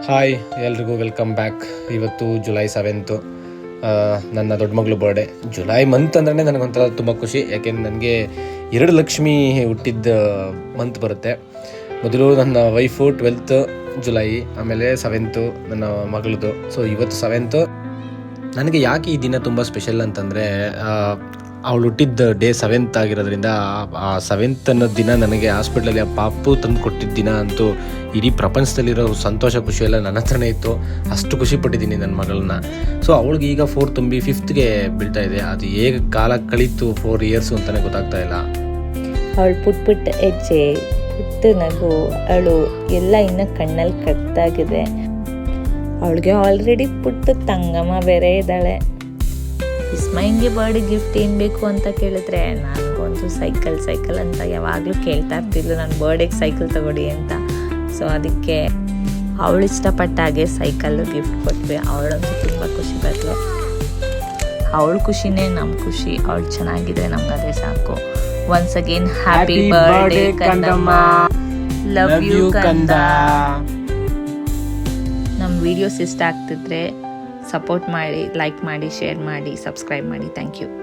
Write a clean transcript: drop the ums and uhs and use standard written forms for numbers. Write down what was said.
Hi, ಎಲ್ರಿಗೂ welcome back. ಇವತ್ತು July 7th, ನನ್ನ ದೊಡ್ಡ ಮಗಳು ಬರ್ಡೇ. ಜುಲೈ ಮಂತ್ ಅಂದ್ರೆ ನನಗೊಂಥರ ತುಂಬ ಖುಷಿ, ಯಾಕೆಂದ್ರೆ ನನಗೆ 2 ಲಕ್ಷ್ಮಿ ಹುಟ್ಟಿದ್ದ ಮಂತ್ ಬರುತ್ತೆ. ಮೊದಲು ನನ್ನ ವೈಫು 12th ಜುಲೈ, ಆಮೇಲೆ 7th ನನ್ನ ಮಗಳದು. ಸೊ ಇವತ್ತು 7th. ನನಗೆ ಯಾಕೆ ಈ ದಿನ ತುಂಬ ಸ್ಪೆಷಲ್ ಅಂತಂದರೆ, ಅವಳು ಹುಟ್ಟಿದ್ದ ಡೇ 7th ಆಗಿರೋದ್ರಿಂದ, ಆ 7th ಅನ್ನೋ ದಿನ ನನಗೆ ಹಾಸ್ಪಿಟ್ಲಲ್ಲಿ ಆ ಪಾಪು ತಂದು ಕೊಟ್ಟಿದ್ದ ದಿನ ಅಂತೂ ಇಡೀ ಪ್ರಪಂಚದಲ್ಲಿರೋ ಸಂತೋಷ ಖುಷಿಯೆಲ್ಲ ನನ್ನ ಹತ್ರನೇ ಇತ್ತು. ಅಷ್ಟು ಖುಷಿ ಪಟ್ಟಿದ್ದೀನಿ ನನ್ನ ಮಗಳನ್ನ. ಸೊ ಅವಳಿಗೆ ಈಗ 4 ತುಂಬಿ 5th ಬೀಳ್ತಾ ಇದೆ. ಅದು ಹೇಗೆ ಕಾಲ ಕಳೀತು 4 years ಅಂತಲೇ ಗೊತ್ತಾಗ್ತಾ ಇಲ್ಲ. ಅವಳು ಪುಟ್ಟ ಹೆಜ್ಜೆ, ಪುಟ್ಟ ನಗು, ಅವಳು ಎಲ್ಲ ಇನ್ನು ಕಣ್ಣಲ್ಲಿ ಕಟ್ಟಾಗಿದೆ. ಅವಳಿಗೆ ಆಲ್ರೆಡಿ ಪುಟ್ಟ ತಂಗಮ್ಮ ಬೇರೆ ಇದ್ದಾಳೆ. ವಿಸ್ಮಯಂಗೆ ಬರ್ಡೇ ಗಿಫ್ಟ್ ಏನು ಬೇಕು ಅಂತ ಕೇಳಿದ್ರೆ, ನನಗೊಂದು ಸೈಕಲ್ ಅಂತ ಯಾವಾಗಲೂ ಕೇಳ್ತಾ ಇರ್ತಿದ್ಲು, ನನ್ನ ಬರ್ಡೇಗೆ ಸೈಕಲ್ ತಗೊಡಿ ಅಂತ. ಸೊ ಅದಕ್ಕೆ ಅವಳು ಇಷ್ಟಪಟ್ಟ ಹಾಗೆ ಸೈಕಲ್ಲು ಗಿಫ್ಟ್ ಕೊಟ್ವಿ. ಅವಳಂತೂ ತುಂಬ ಖುಷಿ ಪಟ್ಲು. ಅವಳ ಖುಷಿನೇ ನಮ್ಮ ಖುಷಿ. ಅವಳು ಚೆನ್ನಾಗಿದ್ರೆ ನಮ್ಗೆ ಅದೇ ಸಾಕು. ಒನ್ಸ್ ಅಗೇನ್ ಹ್ಯಾಪಿ ಬರ್ಡೇ ಕಂದಮ್ಮ. ಲವ್ ಯು ಕಂದ. ನಮ್ಮ ವಿಡಿಯೋಸ್ ಇಷ್ಟ ಆಗ್ತಿದ್ರೆ ಸಪೋರ್ಟ್ ಮಾಡಿ, ಲೈಕ್ ಮಾಡಿ, ಶೇರ್ ಮಾಡಿ, ಸಬ್ಸ್ಕ್ರೈಬ್ ಮಾಡಿ. Thank you.